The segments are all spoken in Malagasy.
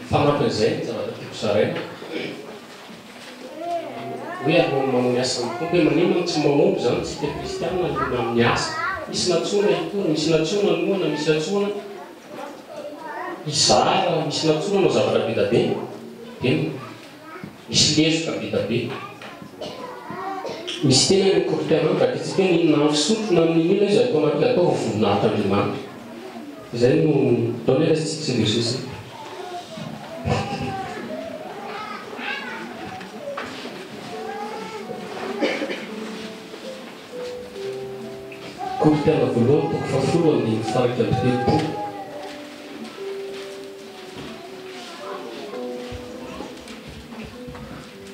Fanampin'izay zavatra tiako zaraina hoe alony manao asa amin'ny tompo hoe manino tsy mahomby zany tsy tia kristianina alona amin'ny asa misy natsoana itoana misy natsoana noana misy natsoana izara misy natsoana no zavatra be da be dia misy lezoka be da be misy tena ny koriterana ka titsika hoe ninona fisotro na amin'inona izy atao anaty atao voninahitran'Andriamanitra izay no ataony hoe resitsika sy Jesosy koriterana voalohany toko fahafolo amin'ny faraka amin'ny telopolo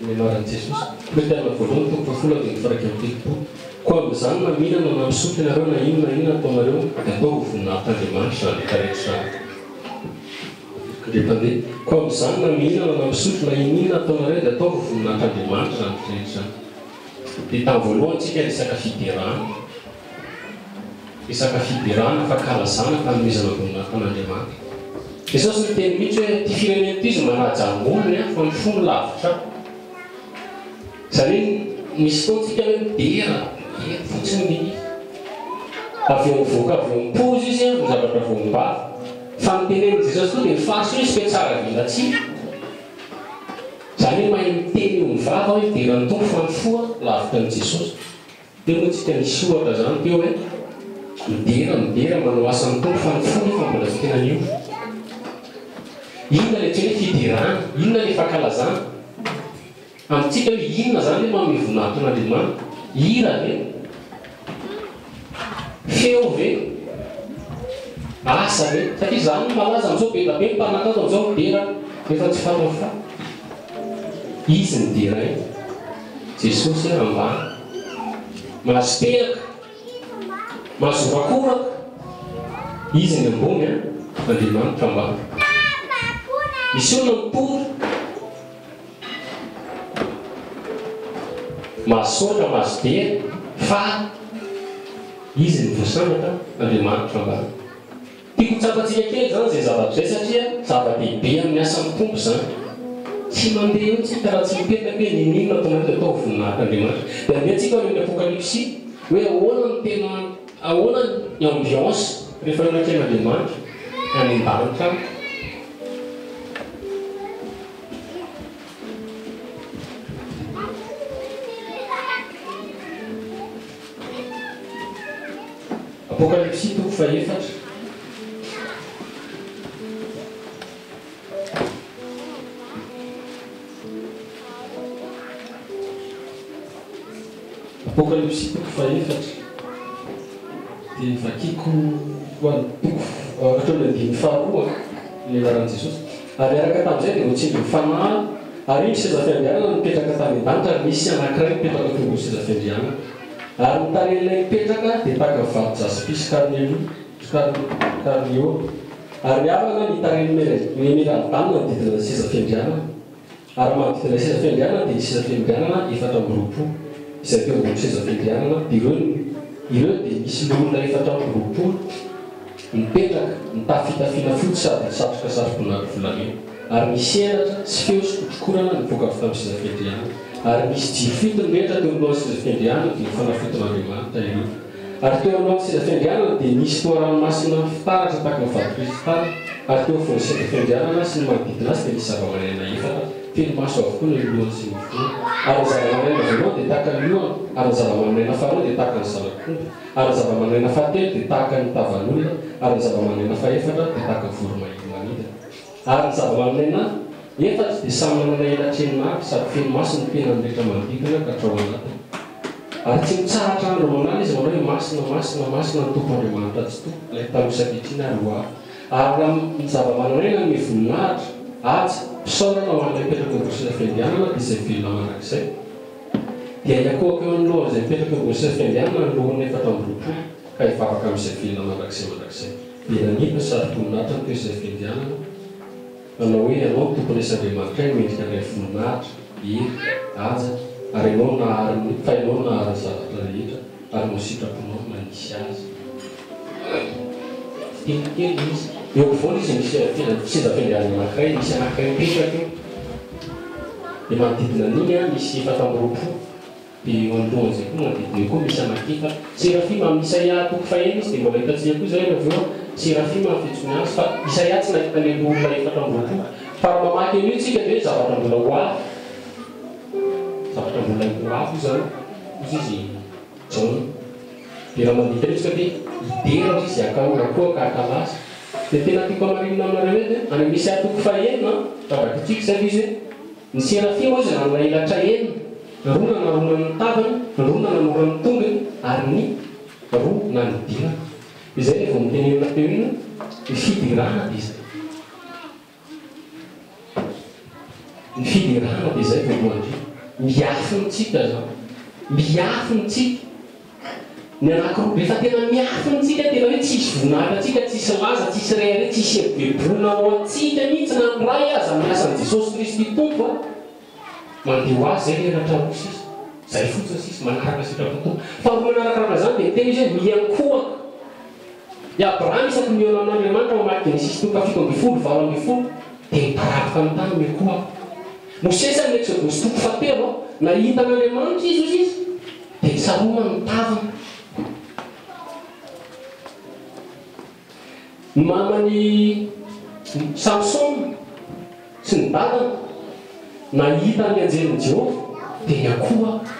anaran'i Jesosy koriterana voalohany toko fahafolo amin'ny faraka amin'ny telopolo koa amin'izany na mihinana na misotro ianareo na inona ataonareo dia atao voninahitran'Andriamanitra zany rehetra rehetra zany rehefandeha koa amin'izany na mihinana na misotro na inona ataonareo dia atao voninahitran'Andriamanitra zany rehetra zany dia tamin'ny voalohany tsika resaka fiderahana resaka fiderahana fankalazana fanomezana voninahitran'Andriamanitra Jesosy ny teny mihitsy hoe ty firenena ty izy manajangoniny fa ny fony lavitra zany hoe misy fotoantsika hoe midera fotsiny ny avy eo mivoaka avy eo mipozy izy ny zavatra voam-bava fa ny tenen'i Jesosy koa dia mifaso izy fe tsara vilatsika zany hoe mahay miteny eo mivava hoe deran'ny tompo fa ny foa lavitra an'i Jesosy teo moa tsika nisy ohatra zany teo hoe midera manao asan'ny tompo fa ny foa nefa mbola tsy tena io inona le tsy hoe fiderahana inona le fankalazana amintsika hoe inona zany hoe manome voninahitran'Andriamanitra hira ve feo ve asa ve satria zany malaza amin'izao be da be mpanankato amin'izao midera rehefa tsy fatao fa izy ny dera iny Jesosy ambany mahazo teraka mahazo vakoraka izy ny ambony Andriamanitra ambany misy olona mipory mahasotra mahazo dera fa izy ny voasanatra Andriamanitra ambany tiako tsapatsika kely zany zay zavatra zay satria zava-dehibe amin'ny asan'ny tompo zany tsy mandeha eo tsika raha tsy mipetaka hoe ninona tonga dia atao voninahitran'Andriamanitra dia andehantsika amin'ny apokalypsy hoe ahoana ny tena ahoana ny ambiance rehefa anaken'Andriamanitra any an-danitra Apokalypsy toko fahaefatra Apokalypsy toko fahaefatra dia vakiko hoan'ny toko hatrony andiny faharoa ny anaran'i Jesosy ary araka tamin'izay dia mitsindry mifanahy ary iny seza fiandrianana mipetraka tany an-danitra ary misy anankiray mipetraka tonga seza fiandrianana ary ny tarehin'ilay mipetraka dia tahaka ny vato jaspis karnio ary avana ny tarehin'ny miran-tanina didina seza fiandrianana ary manodidina seza fiandrianana dia seza fiandrianana efatra amby roapolo izay teo ambony seza fiandrianana dia ireo dia misy olona efatra amby roapolo mipetraka mitafitafiana fotsy sady satroka satrobonaky volamena ary misy elatra sy feo sy kotrokorana nivoaka avy tamin'ny seza fiandrianana ary misy jiro rehetra teo amin'ilay seza fiandrianana dia mifanafiton'Andriamanitra ireo ary teo amin'ilay seza fiandrianana dia misy toa-ranomasina fitaratra tahaka ny vato kristaly ary teo afovoan'ny seza fiandrianana sy ny manodidina azy dia misy zava-maneno efatra feno maso avokoa ny lohany sy ny fony ary ny zava-maneno voalohany dia tahaka ny lohany ary ny zava-maneno faharoa dia tahaka ny zava-konda ary ny zava-maneno fahatelo dia tahaka ny tavan'olona ary ny zava-maneno fahaefatra dia tahaka ny voromahery manidina ary ny zava-maneno efatra dia samy manana elatrenina avy sady feno maso ny penany rehetra manodidina ka hatrao anatiny ary tsy mitsahatra andro manala izy manao hoe masina ny tompo Andriamanitra tsy tompo ilay tamin'ny saketriny ary ho avy ary ny zava-mananena ny voninahitra aja pisaorana ho an'ilay mipetraka eo ambony seza fiandianana dia izay vilona manak'izay dia iakohako eo anoloha izay mipetraka eo ambony seza fiandianana ny lohany efatra amby roapolo ka hivavaka amin'izay vilona manak'izay dia nanipy ny sary voninahitra teo izay fiandianana manao hoe ianao tompony Esandriamanitra no endrika ilay voninahitra hery aja ary ianao nahariny fa ianao nahariny zavatra rehetra ary no sitraponao manisy azy kelikely izy eo ampovoany izy misy seza fiandianana anankiray misy anankiray mipetraka eo dia manodidina an'iny a misy efatra amby roapolo dia eo anolohan'izay koa manodidina eo koa misy anankiefatra Serafima amin'ny Isaia toko fahaenina izy dia mbola hitantsika koa izay avy eo Serafima amin'ny fihetsiny azy fa Isaia tsy nahita ny olona efatra amby roapolo fa raha mamaky an'io tsika dia zavatra mbola ho avy zavatra mbola ho avy io zany izy izy Jaona dia raha mandika an'io tsika dia idera izy akaora koa kahakalasa dia tena tiako amarinina aminareo edy any amin'ny Isaia toko fahaenina tabakitsika izay izy ny Serafima izy nanana elatra enina roa nanarona ny tavany roa nananora ny tongony ary ny roa nanodina izay efa mitenenina teo ina ny fidirana dia izay ny fidirana dia izay voalohany miafinitsika zany miafinitsika ny anankiroa rehefa tena miafinitsika tena hoe tsisy voninahitra atsika tsisy laza tsisy rere tsisy bebona ao antsika mihitsy na ny ray aza miasan'i Jesosy Kristy tompo mandeha ho azy zay rehetra roa sisy zay fotsiny sisy manaraka sitrapontompo fa ro manarakaraka zany dia tena izy hoe miankohaka i Abraham isaky mihaona amin'Andriamanitra mamaky Genesis toko fito amby folo valo amby folo dia mitarafika amin'ny tany miankohaka Mosesy amin'ny Exodus toko fahatelo nahita an'Andriamanitra izy dia tsaroma ny tavany mamany Samson sy ny dadany nahita ny anjelin'i Jehova dia niankohaka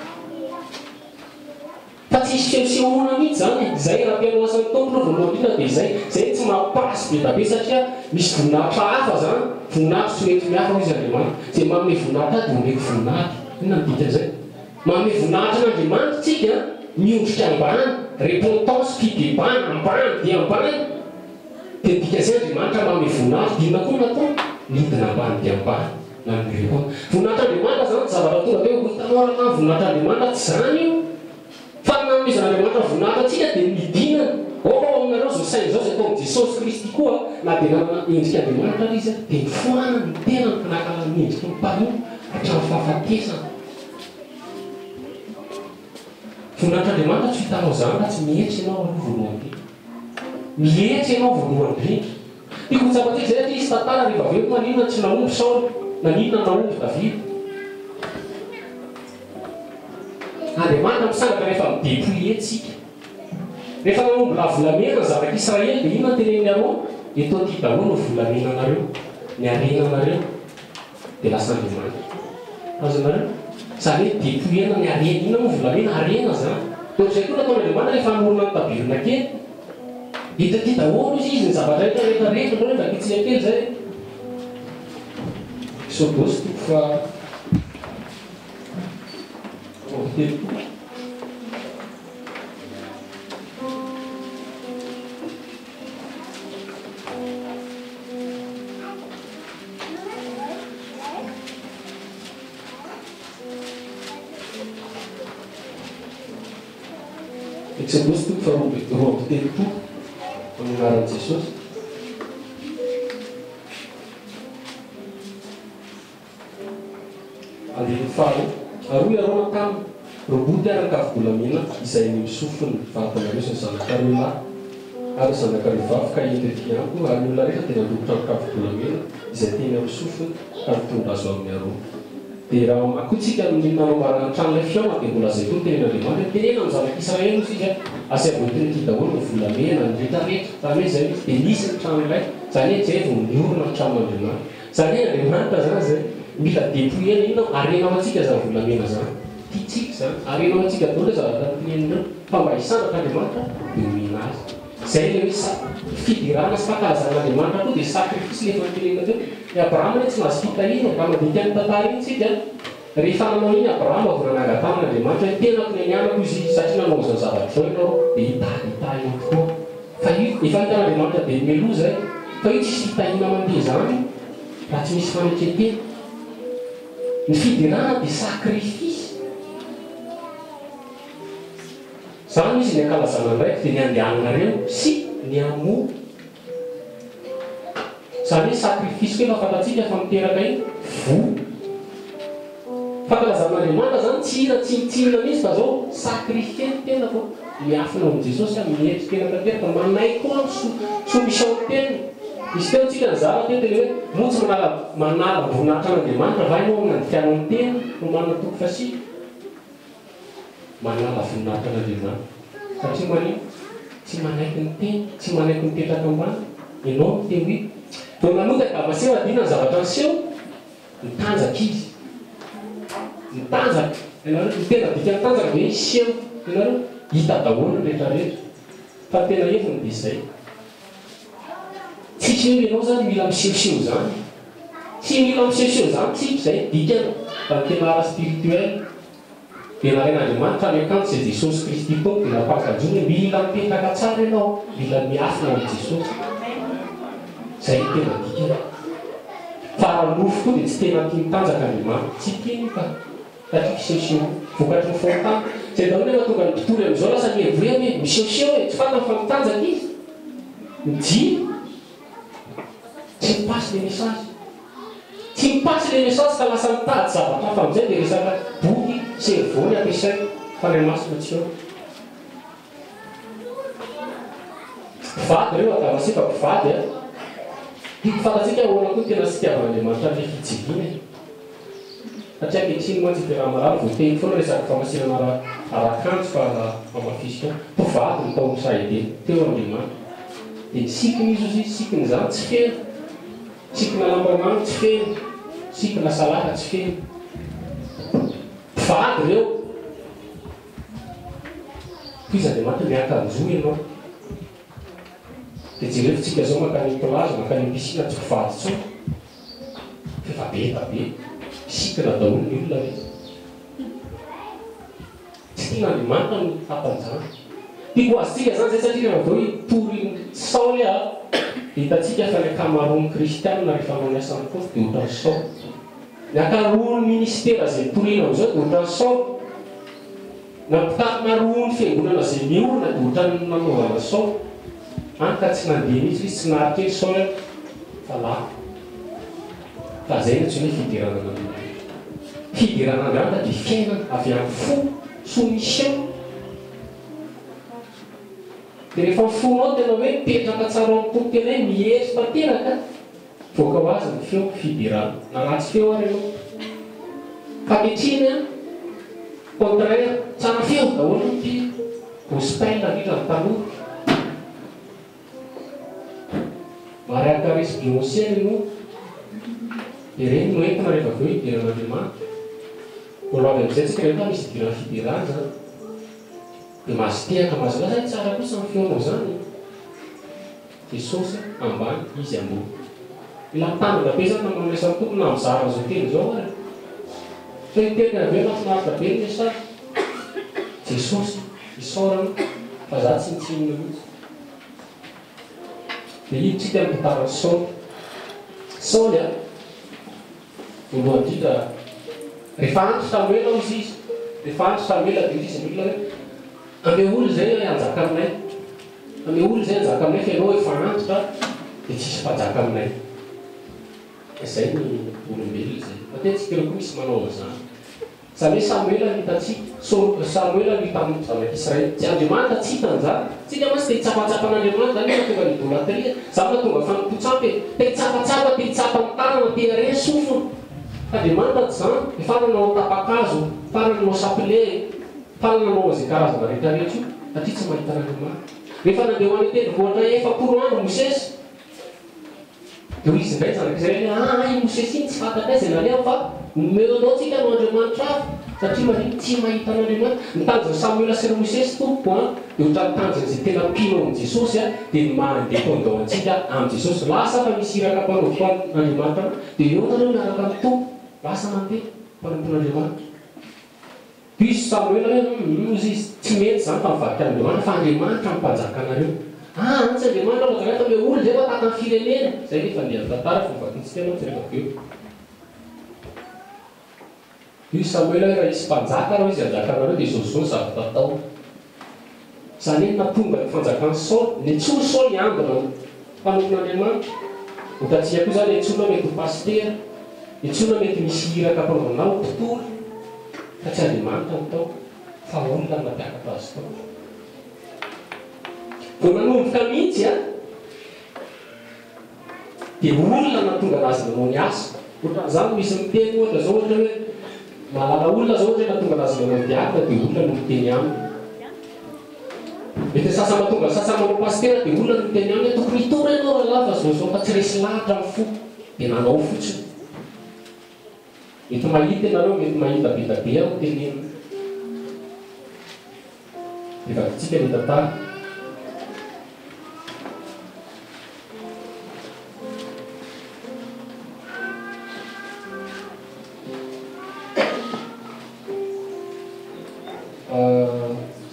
fa tsisy fisehoana mihitsy zany izay raha mpianoasan'ny tompony voalohany indrindra dia izay tsy mampasy be dabe satria misy voninahitra hafa zany voninahitra tsy mety mihafa izy Andriamanitra izay manome voninahitra dia omeko voninahitra inona ny dikan'izay manome voninahitra n'Andriamanitra tsika miondrika ambany repentance fidebana ambany dia ambany dia dikan'izay Andriamanitra manome voninahitra dinona koa natao midina ambany dia ambany na ny voninahitran'Andriamanitra zany zavatra tonga dia hoe hitanao raha voninahitran'Andriamanitra tsy zany io fa nanomezan'Andriamanitra voninahitra atsika dia midinana ao aminareo zao saina zao izay taon'i Jesosy Kristy koa na dia nanana endrika Andriamanitra izy dia nifohana ny tena ny mpanakala ny endrika ny mpahio hatramin'ny fahafatesana voninahitran'Andriamanitra tsy hitanao zany raha tsy mihetra ianao aloha voalohany mihetra ianao voalohany indrindra tiako hitsapatsika izay satria izy tantara rehefa aveo maninona tsy naomby Saoly naninona naomby Davida Andriamanitra misangaka rehefa midépouiller tsika rehefa nanomby lavolamena ny zanak'Israely dia inona teneniny areo eto aty daholo no volamenanareo ny arenanareo dia lasa Andriamanitra azonareo zany hoe dépouillena ny arena inona moa volamena arena zany toatr'izay koa nataon'Andriamanitra rehefa hanorona ny tabirina kely hita aty daholo izy ny zavatra rehetra rehefa akitsika kely zay Exodus toko fa telopolo Exodus toko fa roa amby telopolo amin'ny anaran'i Jesosy andiny faly aroa iarona taminy roboty arakavolamena izay misofony vatanareo sy ny zanakareo lahy ary zanakareo vavy ka entetyanko ary olona rehetra dia nandokotra arakavolamena izay teny amin'ny sofony ka mitondra azo amin'ny aroa dia raha makotsika amin'ny nanao tranolay fiaona dia mbola zay koa tenen'Andriamanitra tenena amin'ny zanak'Israely izy izy asevoateny ty daholo ny volamena ny rehetrarehetra zany hoe zay dia nisy ny tranolay zany hoe zay vao miorona ny tranon'Andriamanitra zany hoe Andriamanitra zany zay mila dépouiller inona arenao atsika zany volamena zany tiatsika zany arenao atsika daholo zavatra tinenindreo fa mba hisandratr'Andriamanitra dia omena azy zay le hoe fidirana sy fankahazan'Andriamanitra koa dia sacrifice le efa tenenina teo i Abrahama hoe tsy mahazo fitahina mba mandika ny tantara iny tsika rehefa nanao iny Abrahama vao nananga-tamin'Andriamanitra hoe tena pinenianako izy satria nanao izao zavatra zao ianao dia hitahina tokoa fa io efa hitan'Andriamanitra dia meloza fa io tsisy fitahina mandeha zany raha tsy misy faneketena. Ny fidirana dia sakrifisy. Zany izy ny ankalazana ndraiky dia ny andehananareo sy ny amo. Zany hoe sakrifisy koa efa fantatsika fa miteraka iny vo. Fankalazan'Andriamanitra zany tsy hira tsy mitsinona mihitsy fa zao sakrifie ny tena fô miafina amin'i Jesosy mihetry tena tanteraka manay koa somisao ny tena. Izy teo tsika ny zara teo tena hoe motsy manala voninahitra an'Andriamanitra va ianao mandikiana ny tena no manana toko fasika. Manala voninahitra an'Andriamanitra satria manino tsy manaiky ny tena, tsy manaiky mipetraka ambany. Ianao miteo hoe vao nanota gamaseho adina ny zavatra niseho mitanjaka izy. Mitanjaka, ianareo ny tena dika mitanjaka dia seho, ianareo hita daholo rehetrarehetra. Fa tena efiny dia izay. Tsisy hoe ianao zany mila misehoseho zany. Tsy mila misehoseho zany tsika izay dikana fa tena ara spirituel. Dia narain'Andriamanitra ny akanjo izay Jesosy Kristy koa dia nampakajony mila mipetraka tsara ianao, mila miafina amin'ny Jesosy. Zay tena dikana. Fa raha nofo koa dia tsy tena tia mitanjaka Andriamanitra, tsy tiany ka satria fisehoseho vokatry ny fontany. Zay daholo nefa tonga ny mpitory amin'izao lasa mihevoreha hoe misehoseho hoe tsy fantany fa mitanjaka izy. Mijino tsy mipasy le message. Tsy mipasy le message ka lasa mitady zavatra hafa amin'izay dia resaka boky servony ampiasay fa ny masina tsy eo. Mpivady reo atavasefa mpivady a. Tiako fantatsika ahoana koa tena sy tiavan'Andriamanitra ny fijiliana. Satria ankehitriny moa tsy firaha marary voateny foana resaka famasinana ara-kanto fa mamafisika. Mpivady ny tao Saïd teo Andriamanitra. Dia ny sikiny izy sikiny zany tsy feno. Sikina lambamamy tsy feno. Sikina salaka tsy feno. Mpivady reo. Izy Andriamanitra miankanjo ianao. Dia jerevitsika zao makany plazy, makany piscine tsy mpivady tsao. Fefa be. Sikina daholo ny olona rehetra. Tsy tian'Andriamanitra ny fampanjana. Tiako azontsika zany zay satria rehefa vao tory Saoly hitantsika fa ny ankamaroan'ny kristianina rehefa maniasa ny fosy dia ohatran'ny Saoly. Ny ankaroan'ny ministera izay toriana amin'izao dia ohatran'ny Saoly. Na mpitarimaroan'ny fiangonana izay miorina dia ohatran'ny nanaovana Saoly. Any ka tsy nandeha mihitsy izy tsy naharitra Saoly fa lahy. Fa zay no tsy hoe fidirana Andriamanitra. Fidirana Andriamanitra dia fiainana avy amin'ny fo soumission. Dia rehefa fonao tena hoe petraka tsara amin'ny tompoko tena hoe mihery tanteraka voaka ho azy ny feo fidirana. Na ratsy feo ary ianao. Fa ankehitriny contraire tsara feo daholo ny gospel indrindra ny taloha. Maria Caresse Beyoncé no dia reny no entina rehefa avy eo hidiran'Andriamanitra. Voalohavy amin'izay tsika rehefa misy idirana fidirana zany. Dia mazotehaka mazolasa tsara kosa ny feonao zany. Jesosy ambany, izy ambony. Mila mitandrina be zany na mamesa ny tompony na mizara azo teny zao ary. Fa hiteny avy eo mahafinaritra be ny message. Jesosy isaorana fa za tsy mitsinona mihitsy. Dia iny tsika mitantara Saoly. Saoly a voalohany indrindra rehefa antitra Samuel ao izy. Rehefa antitra Samuel dia izy ny olona hoe ame olo zay anjaka aminay. Ame olo zay anjaka aminay fa ianao efa antitra dia tsisy mpanjaka aminay. Izay ny olombelona zay. Matetika reo koa misy manao an'izany. Zany hoe Samuel hitantsika. Samuel hita amin'ny zanak'Israely. Tsy Andriamanitra tsy hitan'izany. Tsika masy te hitsapatsapa n'Andriamanitra zany tonga ny idolatria. Zany tonga fanompotsapy. Te hitsapatsapa, te hitsapa ny tanana, te hare sofina. Andriamanitra tsy zany. Efa nanao tapakazo, efa nanao sapile, efa nanao izay karazana rehetrarehetra io. Satria tsy mahita n'Andriamanitra. Rehefa nandeha ho any teny voatra efapolo andro Mosesy. Dia izy indray zanak'Israely hoe Mosesy iny tsy fantatra azy naleha fa meonao tsika no Andriamanitra avy. Satria manino tsy mahita n'Andriamanitra. Nitanjona Samuel sy Mosesy tompo dia ohatra nitanjona izay tena mpino amin'ny Jesosy dia mandeha tondao antsika amin'ny Jesosy. Lasa fa misy iraka mpanompo n'Andriamanitra dia eo nareo miaraka amin'ny tompo. Lasa mandeha mpanompon'Andriamanitra. Izy Samuel hoe izy tsy mety zany fa mivadik Andriamanitra fa Andriamanitra mpanjaka anareo. Antsy Andriamanitra mazanata hoe olo zay fa taka ny firenena. Zay nefa andeha tantara fovakintsika anao tsy rehefa eo. Io Samuel raha isy mpanjaka raha izy anjakanareo dia zao zavatra tatao. Zany hoe natonga ny fanjakany Saul, nentsoa Saul niambina mpanompon'Andriamanitra. Hitantsika koa zany nentsoana mety ho pastera, nentsoana mety misy hiraka mpanaovanao tontolo, fa tsy Andriamanitra ny tao, fa olona nampiakatra azy tao. Vao nanomboka mihitsy dia olona natonga anazy nanao ny asa. Ohatran'izany misy miteny ohatra zao ohatra hoe malala olona zao ohatra natonga anazy nanao diakona dia olona no miteny aminy. Mety sasany mahatonga sasany manao pastera dia olona no miteny aminy tokony hitora ianao raha lava zao fa tsy resy lahatra amin'ny fo dia nanao fotsiny. Mety mahita ianareo, mety mahita betabe ao tenena. Dia vakitsika ny tantara.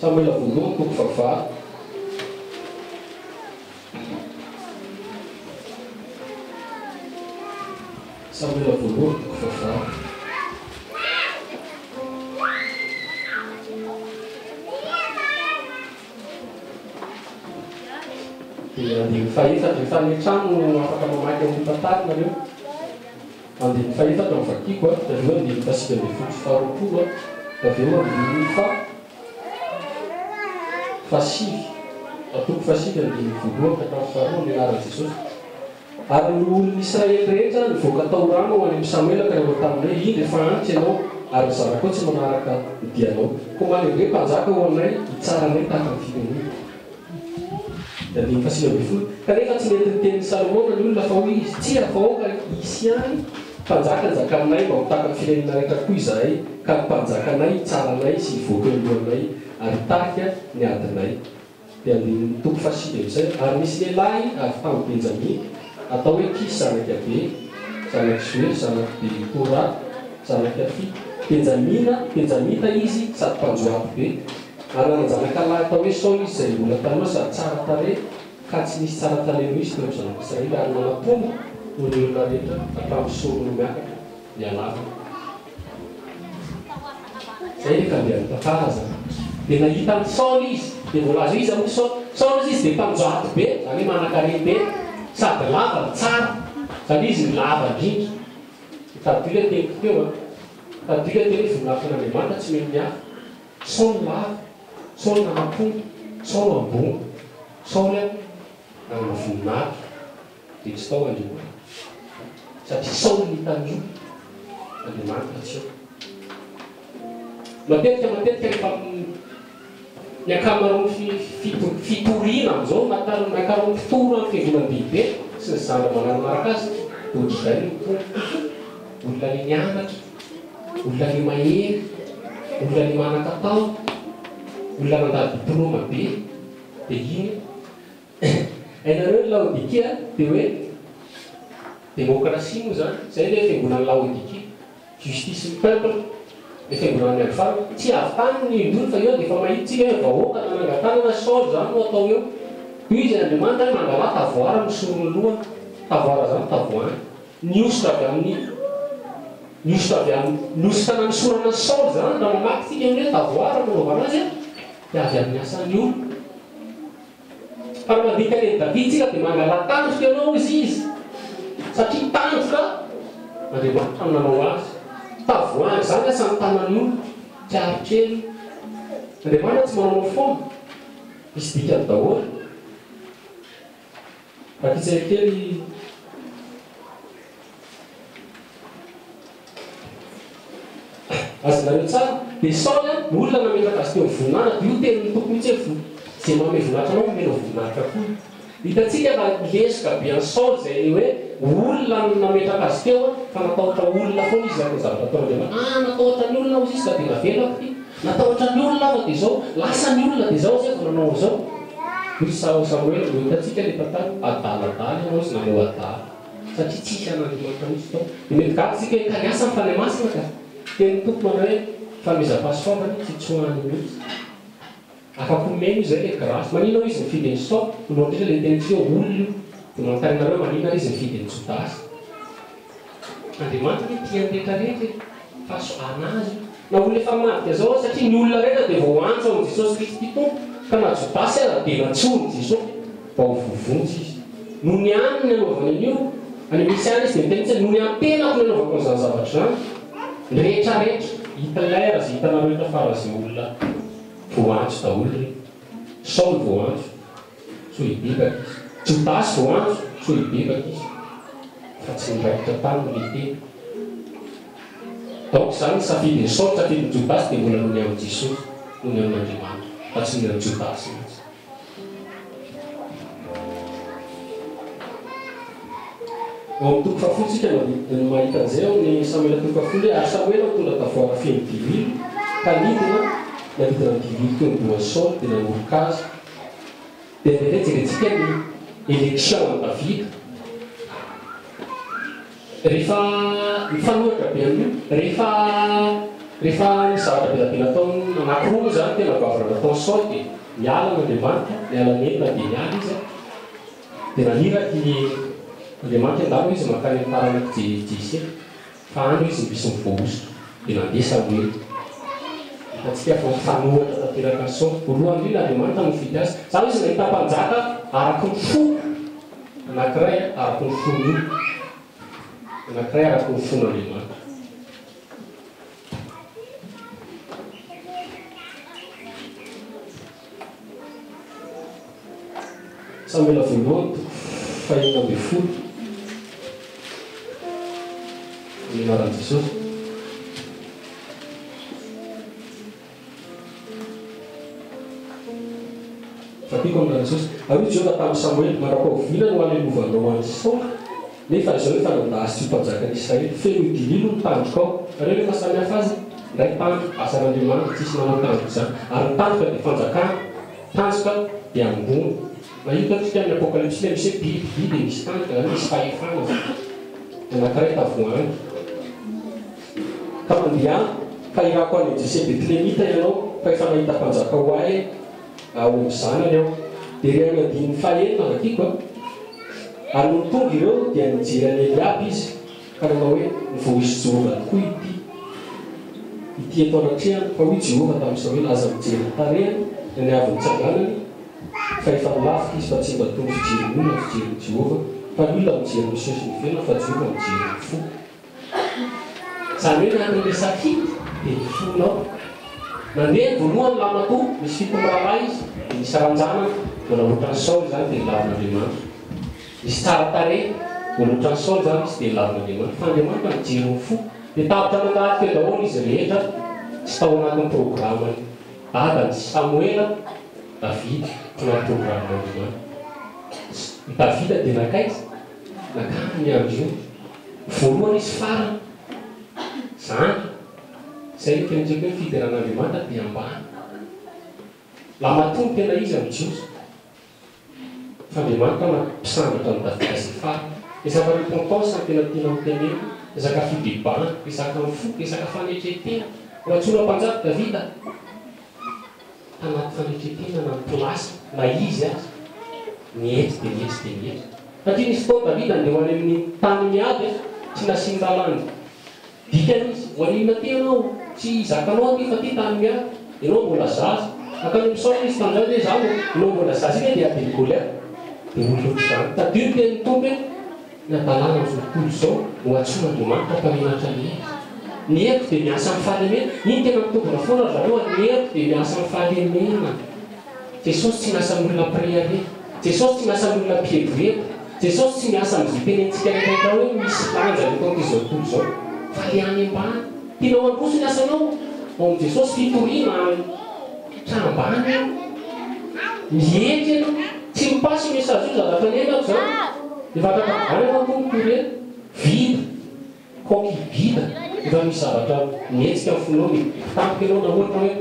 Samuel voalohany toko fahavalo. Samuel voalohany toko fahavalo. Dia andiny faefatra rehefa any an-trano afaka mamaky amin'ny tantara nareo. Andiny faefatra amin'ny vakiko taloha andiny fasika ambin'ny folo sy faharoapolo aveo andiny fasivy atoko fasivy andiny voalohany ka hatramin'ny faharoa ny anaran'i Jesosy. Ary ny olon'Israely rehetra nivoaka tao rano ho any amin'ny Samuela ka rehefa taminay iny rehefa antitra ianao ary ny zava-koa tsy manaraka ny dianao. Koa manevre mpanjaka ho anay hitsara anay tahaka ny firenena. Dia andiny fasivy ambin'ny folo. Kanefa tsy mety niteny Salomona ny olona fa hoy izy tsy avahoaka isy any mpanjaka nizaka aminay mba ho tahaka ny firenena rehetra koa izahay ka ny mpanjakanay hitsara anay sy hivoaka eo alohanay ary tarika ny adinay. Dia andiny toko fasivy amin'izay ary misy lehilahy avy tamin'ny Benjamina atao hoe Kisy zanaky Abe, zanaky Joely, zanaky Korah, zanaky Afi. Benjamita izy sady mpanjoato be. Ary nanjanaka lahy atao hoe Saul izy izay mbola taloha sady tsara tarehy ka tsy nisy tsara tarehy izy teo amin'ny zanak'Israely ary nanampongo ho ny olona rehetra hatramin'ny Saul no miakatra ny alava. Zay rehefa andeha mitantara zany. Dia nahita ny Saul izy, dia voalaza izy amin'ny Saul izy dia mpanjoato be, zany hoe manan-karena be, sady lava tsara, zany izy ny lava indrindra. Tadila teniko teo tadila teny voninahitran'Andriamanitra tsy mety mihafa. Saul lava, Saul nanampongo, Saul ambony, Saul nanana voninahitra dia tsy tao Andriamanitra. Satria Saul nitanio Andriamanitra tsy eo. Matetika rehefa ny akamaroan'ny fitoriana amin'izao makaroan'ny fitoro amin'ny fiangonam-dehibe sy ny zandra manaraka azy ohatr'izay ny olona ny nianatra, olona ny mahery, olona ny manan-katao, olona nandady diplôma be. Dia iny hainareo ny Laodikia dia hoe démocratie moa zany, zay ilay fiangonan'ny Laodikia, justice ny peuple. Ny fiangonan'ny alifara tsy avy tany ny indroy fa eo dia efa mahitsika hoe vahoaka nanangatanana Saul zany no atao eo. Io izy Andriamanitra mangala tavoara misorony loha, tavoara zany tavoany niositra avy amin'ny niositra nanisorana Saul zany raha mamaky tsika hoe tavoara nanaovana azy dia avy amin'ny asan'ny olo. Fa raha mandika ny David tsika dia mangala tandroka ianao izy satria tandroka Andriamanitra nanao azy. Tavoahangy zany asan'ny tanan'ny olo tsy aritrely. Andriamanitra tsy manao foana misy dikany daholo. Rakitsay kely azonareo tsara dia Saul ny olona nametraka azy teo voninahitra io teny ny toko mihitsy hoe zay manome voninahitra anao omena voninahitra koa. Hitantsika raha lesoka be an'i Saul zay hoe olona nametraka azy teo fa natahotra olona foana izy zany zavatra atao Andriamanitra. Natahotra ny olona izy ka dia navelako ty. Natahotra ny olona fa dia zao lasa ny olona dia zao zay vao nanao zao. Io Samuel no hitantsika ny tantara adaladala ianao izy nanao adala satria tsisy an'Andriamanitra misy tao. Dia mety gatsika hoe ka niasa ny fanahy masina ka teny tompo manao hoe famezam-pahasoavana tsy tsoahany mihitsy. afakomena izy zay le grâce maninao izy mifidy ny sao loatra le tenitsika olona io dia manontaninareo maninona izy mifidy ny Jodasy Andriamanitra hoe tia rehetrarehetra fa anazy na olona efa madika zao satria ny olona rehetra dia vao antso amin'ny Jesosy Kristy tompo ka na Jodasy aza dia natsony Jesosy mba ho vovontsy izy no ny any anaovana an'io any misy any izy dia mitenitsy no ny ampenako ny anaovako an'izany zavatra zany rehetrarehetra hitanay raha zay hitanareo rehetra farazay olona voantso daholo re Saul voantso so hibebaka izy Jodasy voantso so hibebaka izy fa tsy niraikitra tany lehibe donc zany safidy ny Saul safidy ny Jodasy dia mbola nony amin'ny Jesosy nony amin'Andriamanitra fa tsy nirany Jodasy mihitsy ao amin'ny toko fahafolosika mahita an'izay ao ny Samuela toko fahafolo hoe ary Samuela tonga tavoara feno divily ka nidina navitana ny divily teo midohan'ny Saul dia nanoroka azy dia ndraindray jerentsika ny élection ny Davida rehefa mifanohitra be amin'io rehefa ny zavatra be da be nataony anankiroa zany tena vavra nataony Saul dia miala n'Andriamanitra miala nenina dia miala izy dia naniraky Andriamanitra andalo izy makany amin'ny taranaky Jesy fa andro izy misy mivoaositra dia nandeha Samuel atsika fa mifanohitra tanteraka ny Saul voalohany indrindra Andriamanitra mifidy azy zany izy nahita mpanjaka araky ny fo anankiray araky ny fon'io anankiray araky ny fon'Andriamanitra Samuela voalohany fahaenina amby folo ny anaran'i Jesosy fatiko amin'n'an'i Jesosy ary Jehova tamin'ny Samuely mara-pahoviana no alelovanao an'i Saul nefa izao efa nandahasy tsy mpanjakan'i Israely feno idililo ny tandroka ao areo rehefa samihafa azy ndray tandro asan'Andriamanitra tsisy nanao tandroka izany ary ny tandroka dia fanjakana tanjoka dia ambony mahita tsika amin'ny apokalypsy misy biby dia misy tandroka zany misy fahefana anankiray tavoahangy ka mandeha ka irako any Jesy Betlemita ianao fa efa nahita mpanjaka ho ahy ao amin'ny zanany aho dia ry anadiny fahenina vakiko ary no tonga ireo dia nijery any Eliaby izy ka nanao hoe nivohisy Jehova koa ity eto anatrehany fa hoy Jehova tamin'ny Samuely aza mijery tarehany ny avy nitsanganany fa efa milafika izy fa tsy mba tonga fijery olona fijery Jehova fa ny olona mijery ny sosy ny velona fa Jehova mijery ny fo zany hoe natin'ilay safidy dia ny fonao nandeha voalohany lamatoa misy fito miraharaha izy dia misy ranjanana mbola ohatran'ny Saul zany dia lavin'Andriamanitra misy tsara tarehy mbola ohatran'ny Saul zany izy dia lavin'Andriamanitra fa Andriamanitra mijery ny fo dia tapitra nangaty teo daholo izy rehetra tsy tao anatin'ny programany adany Samuela Davida anaty programan'Andriamanitra i Davida dia nakaiky nakany andro io voalohany izy farany zany zay kenitsika hoe fideran'Andriamanitra dia ambany lamatony tena izy amin'ny Jiosy fa Andriamanitra mampisambatra amin'ny Davida sy farany resaka repentance tena tiana mitenena resaka fidebana resaka mifo resaka fanetretena ho antsona mpanjaka Davida tanaty fanetretena na ny plasy na izy azy nietsy dia nietsy dia nietsy satria nisy fotoana Davida andeha ho any amin'ny tany miady tsy nasiany lalàna dikany izy ho aninona ty ianao tsy zakanao aty fa ty tany miady ianao mbola zaza akany misaotra izy tanjany hoe zany ianao mbola zaza iny dia adelikola dia olona zany tadio teny tompo hoe ny adalàna amin'izao tontolo izao no antsoin'Andriamanitra mpaminatra ny heko dia miasa amin'ny fahalemena iny tena mitombona foana zareo ny heko dia miasa amin'ny fahalemena Jesosy tsy miasa amin'olona préare Jesosy tsy miasa amin'olona piedreko Jesosy tsy miasa amin'izay tenentsika rehetra hoe misy lanja ny tontolo izao tontolo izao fa le any ambany tianao androso ny asanao ao amin'i Jesosy fitoriana trambany miheky ianao tsy mipasy mesazy io zavatra nenako zany efa takavany anao tompotory vida koky vida efa misy zavatra mietsika amin'ny fonao tampoka ianao na ohatra hoe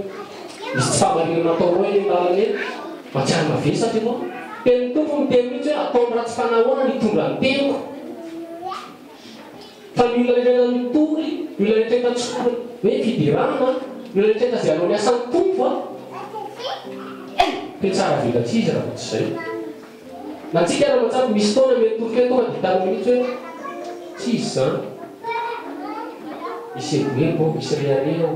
misy tsy famarina nataonao eny lalana eny matsiary mavesatra ianao teny tompo miteny mihitsy hoe ataony ratsy fanahoana nitondra ny teniko fa ny olona rehetra mitory ny olona rehetra tsory hoe fidirana ny olona rehetra zay anao ny asan'ny tompo mpiatsara vela tsy izy raha vao tsy zay na tsika raha matsapy misy taona mety toroka tonga dia hitanao mihitsy hoe tsy izy zany misy egoego misy rehareo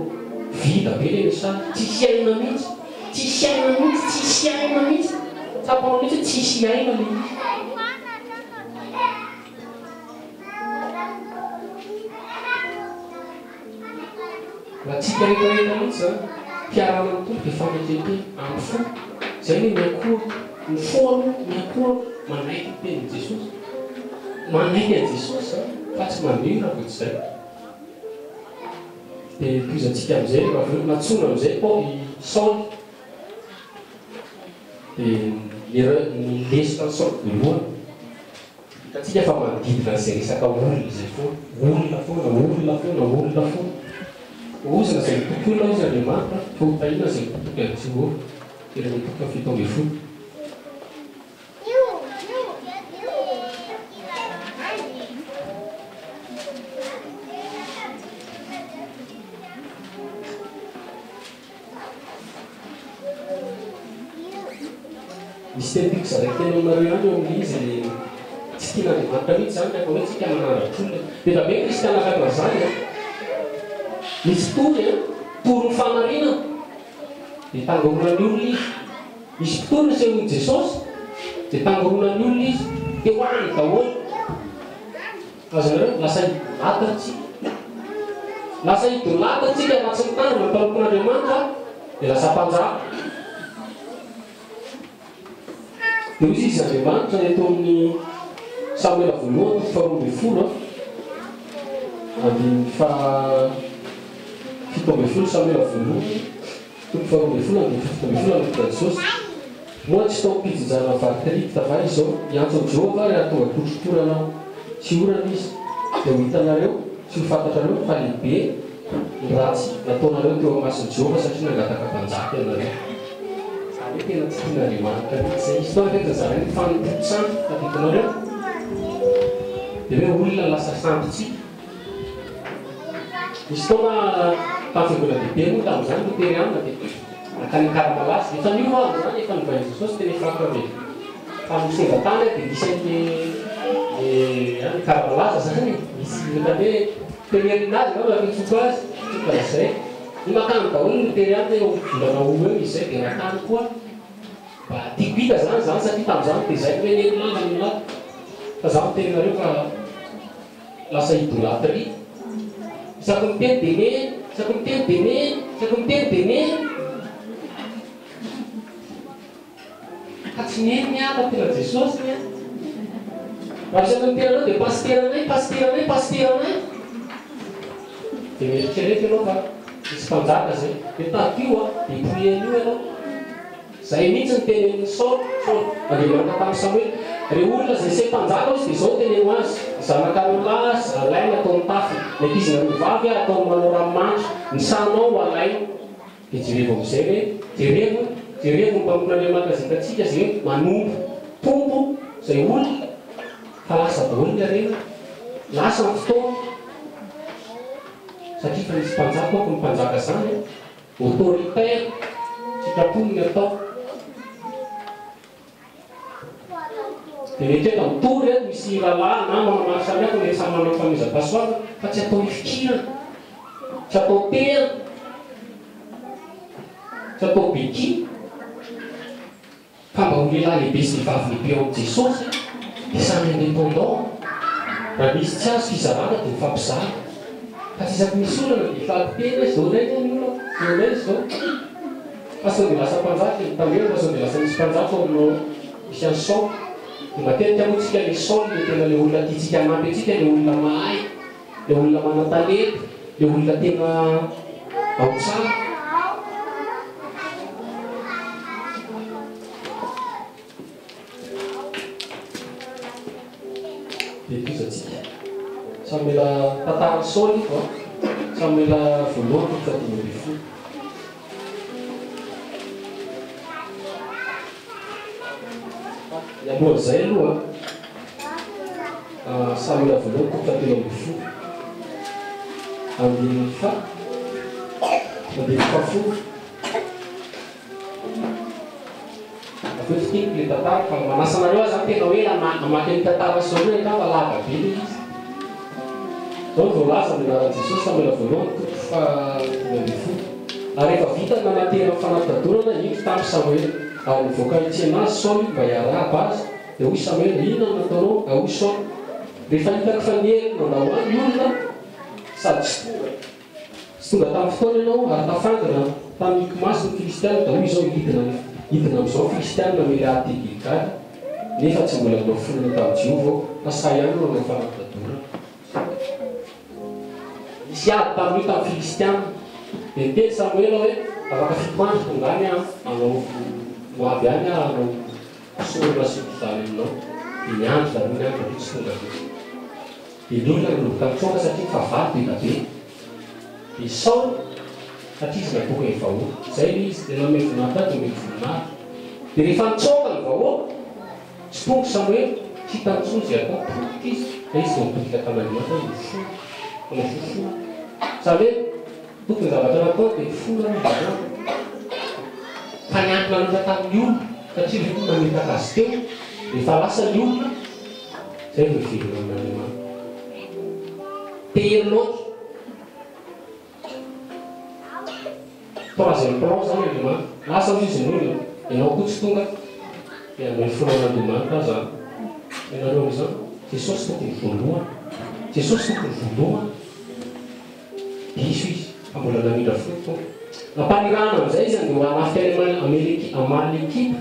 vida be le misary tsisy aina mihitsy tsisy aina mihitsy tsisy aina mihitsy tsapanao mihitsy hoe tsisy aina le izy raha tsika rehetrarehetra mihitsy zany mpiarana ny tompo dia fametete amin'ny fo zay hoe miakory ny fo aloha miakory manaiky ny tenin'i Jesosy manaiky an'i Jesosy zany fa tsy mandeha raha vao tsy zay dia toizantsika amin'izay natsona amin'izay koa i Saoly dia nilesona ny Saoly voalohany hitantsika fa manodidina an'izay resaka olona izay foana olona foana olona foana olona foana ozina zay mitoky olona izy Andriamanitra fa hotahina zay mitoky antsy ho tena mitoky ny fito amby folo misy tetiky zaraiky tena aminareo any eo amin'ny izy tsy tiana Andriamanitra mihitsy zany rehefa hoe tsika manandratr'olona dia da be kristiana kakra zany misy tory tory ny fanarinana dia tangoronan'ny olona izy misy mpitory ny sehoin'i Jesosy dia tangoronan'ny olona izy dia hoany daholo azanareo lasa idolatatsika raha tsy mitandro mampalompon'Andriamanitra dia lasa mpanjaka dia izy izy Andriamanitra eto amin'ny Samuela voalohany toko faharoa ambin'ny folo andiny fito ambin'ny folo Samuela voalohany toko faharoa ambin'ny folo andiny fito ambin'ny folo anokitra Jesosy moa tsy tao mpijinjana varitrity tavahy izao miantso ny Jehova ary ahatonga totrotory anao tsy orana izy dia ho hitanareo tsy ho fantatrareo fa lehibe ny ratsy nataonareo teo amasin'i Jehova satria nangataka mpanjaka ianareo zany hoe tena tsy tian'Andriamanitra mihitsy zay izy toa rehetra zarainy fanompotsany tadikonareo dia hoe olona lasa sambitsika misy taona tamfivola lehibe moa tamin'izany loteriana dia nakany Karamalasy efa niova avy zany efa nivain'i Jesosy tena efakave fa misenga tany dia nisy any Karamalaza zany misy hoe terianinazy ao lafitsoko azy tsoka zay ny makany daholo ny teriana eo volanao eo izy zay dia ratany koa mba tiako hita zany satria tamin'izany dia zay hoe nenilanga nilata fa za mitenareo fa lasa idolâtry isaky miteny dia neny isaky miteny dia neny isaky miteny dia neny ka tsy neny miaka tena Jesosy ny raha isaky mitenareo dia pasteranay pasteranay pasteranay dia mieritrerety ianao fa misy mpanjaka zay dia takio dia poen'io ianao zay mihitsy ny tenen'ny Saoly Andriamanitra tamin'ny Samuely reo olona zay se mpanjaka izy dia zao teneno azy zanak'Anolahy alainy ataony tafy ny ankizina mivavy ataony manao ranomanitra ny sanao alainy dia jerevo amin'izay hoe jerevo ny mpampon'Andriamanitra zay hitantsika zay hoe manompo tompo zay olona fa lasa daholo ny arena lasa ny fotoana satria fa misy mpanjaka ako ny mpanjaka zany autoritaire sitraponiny atao dia rehetreta mitory misy lalàna na manamaro samihafa ny samy manao famezam-pahasoavana fa tsy atao ifikirana tsy atao tena tsy atao beky fa mba ho lehilahy lehibe sy vavy lehibe ao amin'i Jesosy dia samy indépendant raha misy tsy azo fizarana dia mifampizara fa tsy isaky misy olana dia fahatena izy zao ndraiky ny olona zao ndraiky izao fa sao dia lasa mpanjaka tameo fa sao dia lasa misy mpanjaka aminao misy any Saoly dia matetika moa tsika le Saoly dia tena le olona tiatsika hanampy atsika le olona mahay le olona manan-talety le olona tena ao tsara dia toizatsika Samuela tantarany Saoly Samuela voalohany toko fahatelo ambin'ny folo alohan'izay aloha Samuela voalohany toko fahatelo ambin'ny folo andiny fahafolo fototiny le tantara fa manasanareo zany tena hoe amaky ny tantara soa ka fa lava be le izy zao voalaza amin'ny anaran'i Jesosy tamela voalohany toko fa folo ary rehefa vita nanatera amin'ny fanatadorana iny tamin'ny Samuel ary nivoaka itsena azy Saoly mba hiarahaba azy dia hoy Samuel inona no nataonao hoy Saoly rehefa hitako fa niely nanao any olona sady tsy tonga tamin'ny fotoana ianao ary tafangana tamin'ny Mikimasy ny Filistiana da hoy izao hidina amin'izao Filistiana mila aty Gilgali nefa tsy mbola manao fonana tamin'ny Jehova fa say ihany no nanao fanatadorana misy ady tamin'io tamin'ny Filistiana dia niteny Samuel hoe afaka fitoandro tongany anao moavy any anao sorona sy mpizany aminao dia niandro zany niandro tsy tonga dia ny olona nanomboka mitsoka satria fa vato elabe dia Saoly satria izy natoka ny vahoaka izay le izy dia namely voninahitra dia omely voninahitra dia rehefa nitsoka ny vahoaka tsy tonga Samuel tsy hitantsony izay atao potika izy da izy vao mipotika tanan'Andriamanitra mifo manao fofona zany hoe tokony zavatra natao dia fola ny vahoaka fa niankina loatra tamin'ny olona satria le olona nametaka azy teo rehefa lasa ny olona zay no ivelona amin'Andriamanitra tery loatra troisième plan zany Andriamanitra lasa izy ny olona ianao koa tsy tonga dia amin'ny fonan'Andriamanitra zany ianareo amin'izany Jesosy tokony voalohany Jesosy tokony voalohany diso izy fa mbola namindra foto nampanirana amin'izay izy dia hoanafika amaly ekipa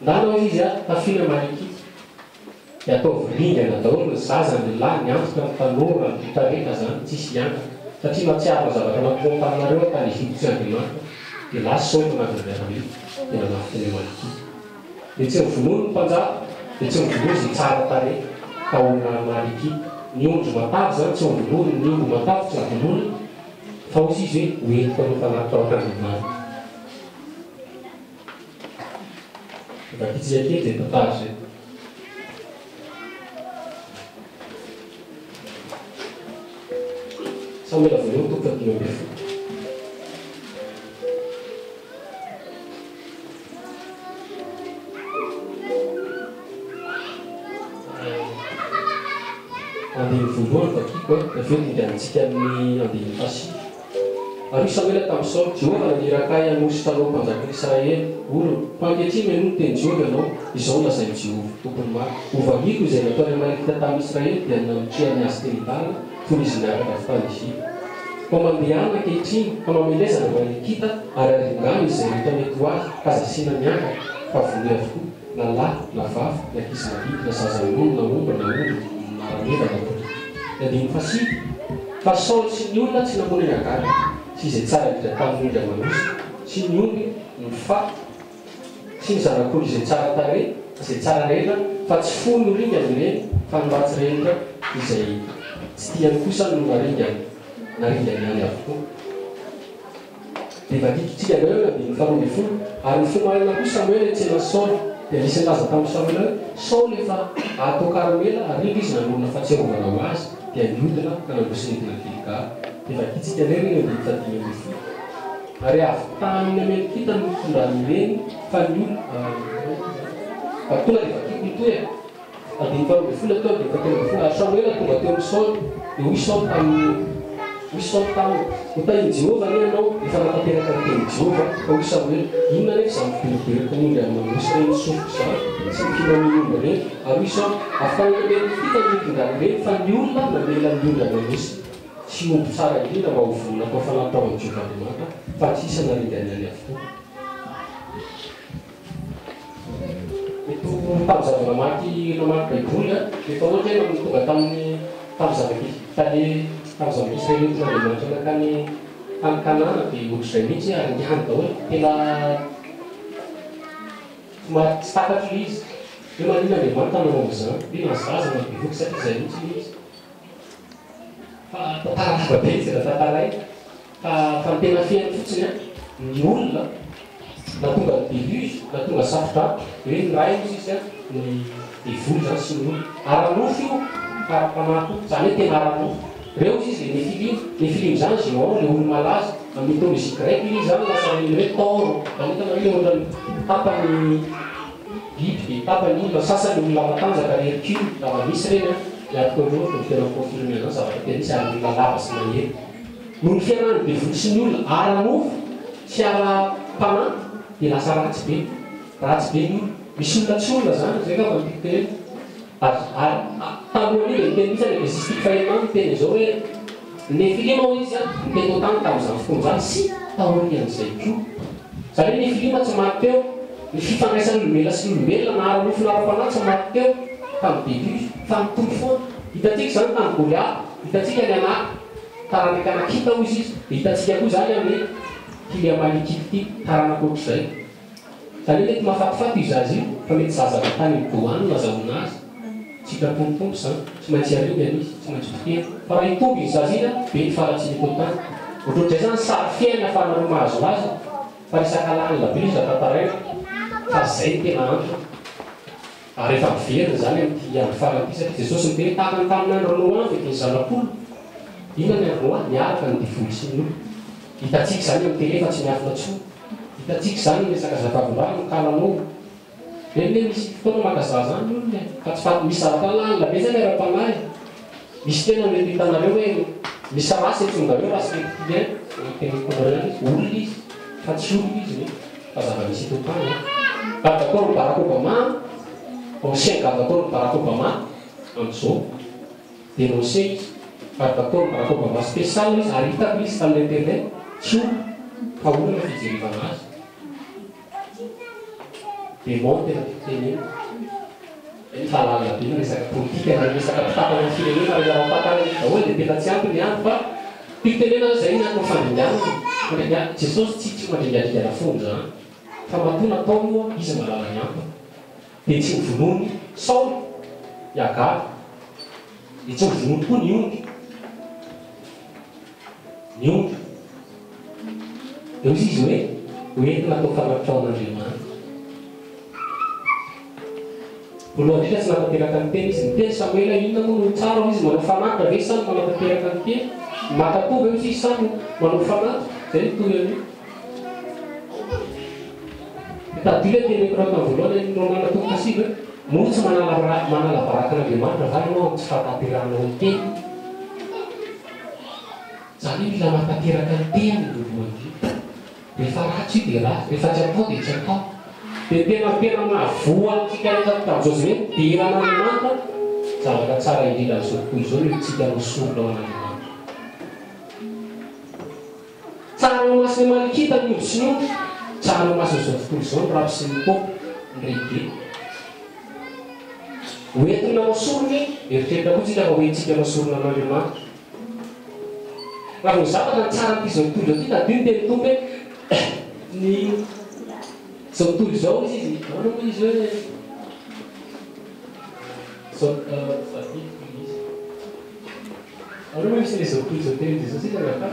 ndanao izy tafina amaly ekipa dia atao viringana daholo ny zaza ny lehilahy ny antoka ny tanora ny pitareka zany tsisy hiankana satria matsiaro zavatra nampoantanareo tany Egypte sy Andriamanitra dia lasa Saoly manavinaviarame dia nanafika ny amaly ekipa dia tsy mivonono ny mpanjaka dia tsy mivonono izay tsara tare ka olona amaly ekipa ny ondro matavy zany tsy mivonono ny ondro matavy tsy mivonono fa hozy izy hoe hoentika no fanatitra ao Andriamanitra vakitsy akely zay tantara zay Samuel voalohany toko fahatelo amby folo andiny voalohany vakiko avy eo dingantsika amin'ny andiny fasivy ary Samuel tamin'ny Saoly Jehova naniraka hanosy tanao mpanjakan'ny Israely olo panketriny menono ny teny Jehova ianao izao lazainy Jehova tompony maro ovangiko izay nataony Amalekita tamin'ny Israely dia namitreany azy teny dalina toy izy niaraka avy tany Ezipta fa mandehana ankehitriny fa mamelezana Amalekita ary aringany izay rehetra mety ho azy ka zasiana mianga fa vonoy avokoa na lahy na vavy na ankizy madidy na zazan'olo na omba na olo marameva na olo andiny fasivy fa Saoly sy ny olona tsy namono ny agary sy izay tsara indrindra tamin'ny ondry amanosy sy ny omby ny faty sy ny zanak'olo izay tsara tare izay tsara rena fa tsy fony no ringa amin'ireny fa noratsy renitra izay tsy tiany kosa no naringany any avokoa dia vakikitsika eo andiny faharoa ambin'ny folo ary ny fomarina koa Samuel etsena Saoly dia nisy nilaza tamin'ny Samuel hoe Saoly efa atao Karmela ary indro izy nanorona fahatsiarovana ho azy dia niodina ka nandrosy nidina Gilgali dia vakitsika reny eo andiny fahadimy ambin'ny folo ary avy tamin'ny Amalekita no tondrany fa ny olona fa tonga dia vakiko ny toy andiny faharoa ambin'ny folo atao dia fatelo ambin'ny folo ary Samuel tonga teo amin'ny Saoly dia hoy Saoly tamin'ny hotahiny Jehova ane ianao efa natateraka ny teny Jehova fa hoy Samuel inona nefa izany miberiberaka ny ondry amin'ny manosy reny sofiko zany sy mifinany omba reny ary hoy Saoly afaka namely fita ny ondry reny fa ny olona namela ny ondry amin'ny manosy tsy omby tsara indrindra mba ho vonona atao fanataovan'ny Jehova Andriamanitra fa tsy isa naringany any avokoa tamin'ny zava-namaky Baiboly efa ohatra hoe tonga tamin'ny zava-kely tany tamin'ny zava-Israely Andriamanitra nakany tany Kanana dia ohatr'izay mihitsy ary ny hany daholo tena somary tsy takatro izy hoe manina Andriamanitra nanao izany hoe nazaza nampivoky satria izay mihitsy izy fa tantara lava be izy raha tantaray fa ny tena fiainy fotsiny ny olona na tonga deluge na tonga safotra hoe ny ray izy ny devoly zany sy ny olona aranofo io karam-panahy zany hoe tena aranofo reo izy ny film zany genre le olo malaza amin'ny mythologie grecque izy zany lasa hoe toro anetana hoe ohatrany tapany biby de tapany olona sasany olona matanjaka le Hercule lava misy reny miaraka eo no tena confirmé zany zavatra tena misy ary olona lava sy mahery noho ny fianarany be volo sy ny olona ara-mofo sy ara-pana de lasa ratsy be ny misy olona tsy olona zany zay ka vantiky teny tamoany le teny misy le justique fahinany teny zao hoe le filima izy teny tany tamin'izany foton'izany sy taorian'izay koa zany ny filima tsy maty teo ny fifandraisan'ny olombelona sy olombelona na ara-mofo na ara-pana tsy maty teo tamin'ny début fa mitombo foana hitatsika zany tamin'ny Goliath hitatsika ny anak taranaka anakita izy hitatsika koa zany amin'ny filia malikity taranaka ohatr'izay zany mety mahafatifaty io zazy io fa mety zazaka tany doany nazahoana azy tsika tompotompo zany tsy maintsy arioby izy tsy maintsy potena fa raha hitomby izy zazy ina be ny faratsiny totany ohatr'izay zany sary fiaina ahafanareo mahazo azy fa resaka lalina be izy atantaraina fa zay tena antony ary efa miverina zany amin'ity andro farany satria Jesosy miteny tahaka ny tamin'ny andro Noa fety ny zanak'olo inona ny andro Noa niaraka ny divolo sy ny olo hitatsika zany amin'ny tele fa tsy miafina tsoa hitatsika zany ny resaka zavavolany mikalanao reny misy fotoana makaza zany olona fa tsy faty misy zavatra lalina be zany ara-panahy misy tena mety hitanareo hoe misy rasy etongareo rasy mety tenykonareo olona izy fa tsy olona izy fa zava-misy totany d'accord ny Barack Obama ancien d'accord ny Barack Obama am'izao dénoncé izy d'accord ny Barack Obama spécial izy ary hitako izy tamin'ny internet tsy olona fa olona fijerevana azy démon tena titeny eny fa lalina be resaka politika na resaka mpitapana ny firenena rehefa raha-patana daholo dia tena tsy ampy ny anto fa mpitenena zay ny atao fandrindiana Jesosy tsy mandrindiandrindiana fony zany fa matona atao io izy malala ny anto dia tsy mivonony Saoly Agary dia tsy mivonony koa ny ongy eo izy hoe hoentina atao fanatraon'Andriamanitra voalohany indrindra tsy natateraka ny teny izy miteny Samuela inona moa no tsara izy manao fanatra ve samy manatateraka ny teny makatovy eo izy samy manao fanatra zay ny toy an'io tadila teny korata voalohany no manatoka asiva moa tsy manalabarak'Andriamanitra va ianao tsy fatateranao ny teny zany mila matateraka ny teny voalohany rehefa ratsy io dia ratsy rehefa tsy atao dia tsy atao dia tena mahavoa antsika rehefa tamin'izao zany hoe diran'Andriamanitra zavatra tsara indrindra amin'izao tontolo izao no tsika nosorona ao an'Andriamanitra tsara no masiny malikita ny olo sy ny olo tsara no masiny izao tontolo izao ny rapy sy ny pôpy ny rege hoentina nosorony eritreritra koa tsika fa hoentsika nosorona an'Andriamanitra raha vo zavatra ny tsara n'ity izao tontolo izao ty tadiny teny tompo hoe ny zao tontolo izao izy ano moa izy hoe ano moa misy le zao tontolo izao teny zao sika raha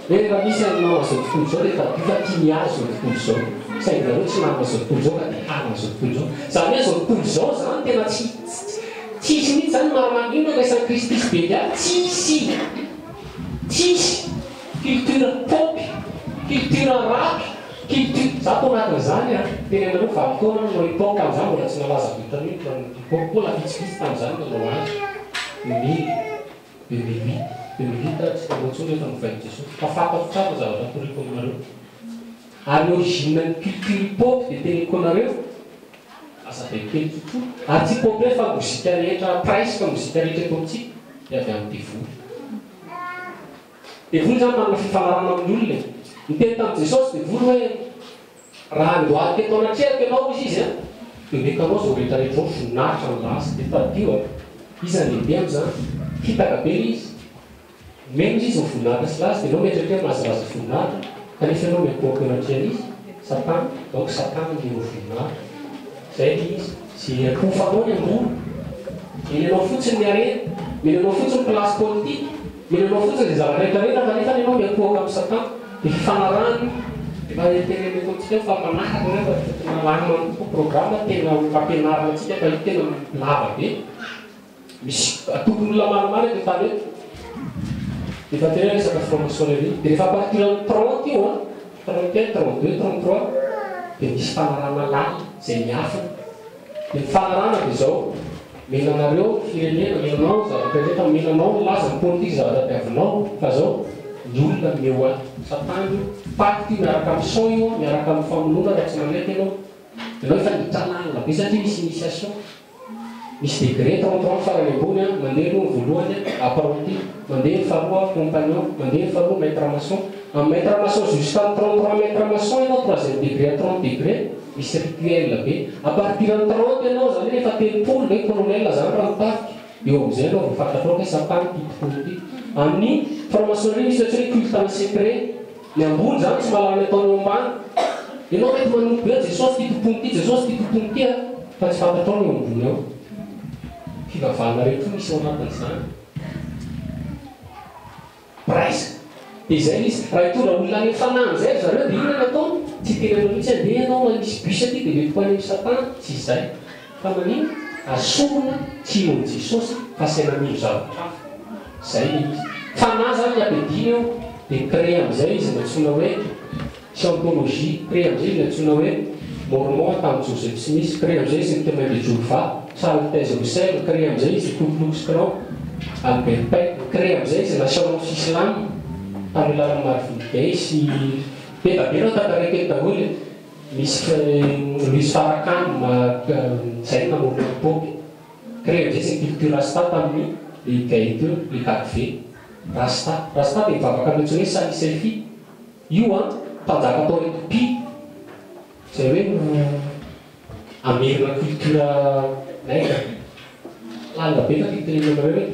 hoe raha misy anao zao tontolo izao rehefa fa tia miazo zao tontolo izao saingy zareo tsy manana zao tontolo izao ka dia hana zao tontolo izao zany hoe zao tontolo izao zany tena tsisy mihitsy zany maromanino resan'ny Kristy be dia tsisy culture pop culture rapy culture za to anatin'izany a tena anareo valintaona no époque amin'izany mbola tsy nalaza vitamine époque koa la vitsivitsy tamin'izany nanao azy 2008 tsy tamoantsony rehefa mivainy Jesosy fa fantatro tsara zavatra toriko aminareo ary ny origine ny culture pop dia teniko anareo asa be kely tsotsoa ary tsy pop hoe fa mozika rehetra presque mozika rehetra eto amintsika dia avy amin'ny devoly devoly zany manana fifanarana amin'ny olona miteny tamin'i Jesosy devoly hoe raha andohady teto anatreraka ianao izy izy a dia mekanao zao rehetrarehetra ao voninahitra ny lasa dia tadio izy andehibe amin'izany hitaka be izy memo izy ny voninahitra sy lasa dia ianao mieritreritra mahazaraza voninahitra kanefa ianao miakoako anatrehana izy satana donc satana ny voninahitra zay izy sy akofanao ny ambony menanao fotsiny ny arena menanao fotsiny ny place politique menanao fotsiny zay zava-rehetrarehetra kanefa ianao miakoaka amin'ny satana dia fifanarahany efa teneneko antsika fa manaraka rehefa nalana koa programme tena fampianarana antsika fa io tena lava be misy atokon'olona maromaro eto tany hoe efa tena resaka franc-maçonnerie dia rehefa partirany 30 io 31 32 33 dia misy fanarana lahy zay miafina dia ny fanarana dia zao menanareo firenena menanao zavatra menanao laza ny politika zavatra ampiavinao fa zao ny olona meo satany pacte miaraka amin'ny son io miaraka amin'ny famonoana raha tsy manaiky ianao ianao efa nitranana be satria misy initiation misy degré 33 farany ambony mandeha aloha voalohany apprenti mandeha ny faharoa compagnon mandeha ny faharoa maître maçon amin'ny maître maçon jusqu'à 33 maître maçon ianao 3e degré à 30 degré misy rituel be à partir de 30 ianao zany efa telopolo hoe colonel zany raha mitafika eo amin'izay anao fantatrao hoe sapany politique amin'ny franc-maçonnerie misy ohatry hoe culte en secret ny ambony zany tsy mahalala ataonao ambany ianao mety manompo be jesosy ty tompony ty jesosy ty tompony ty fa tsy fantatrao ny eo ambony ao fivavahana rehetra misy ao anatin'izany presque dia izay izy raha itondra olona any fanahy zay zareo dia inona natao tsy tenanao mihitsy andeha ianao misy bus aty dia mety hoany amin'ny satana tsy izay fa manino asorona tsy nohon'ny jesosy fa saina mino zavatra zay izy fanahy zany apediny eo dia créé amin'izay izy natsoina hoe scientologie créé amin'izay izy natsoina hoe mormon tamin'ny joseph smith créé amin'izay izy ny témoin de Jéhovah Charles Taze Russell créé amin'izay izy Ku Klux Klan Albert Peck créé amin'izay izy Naissance Islam amin'ny lalan'ny Marvin Gaye sy betabena tantaraiky daholo misy Louis Farrakhan zay namory ny popy créé amin'izay izy ny culture rasta tamin'ny les gays les carvé rasta dia mivavaka amin'izay hoe sali selfie io mpanjaka atao Éthiopie zay hoe amerina culture naika lala be fa titeninanareo hoe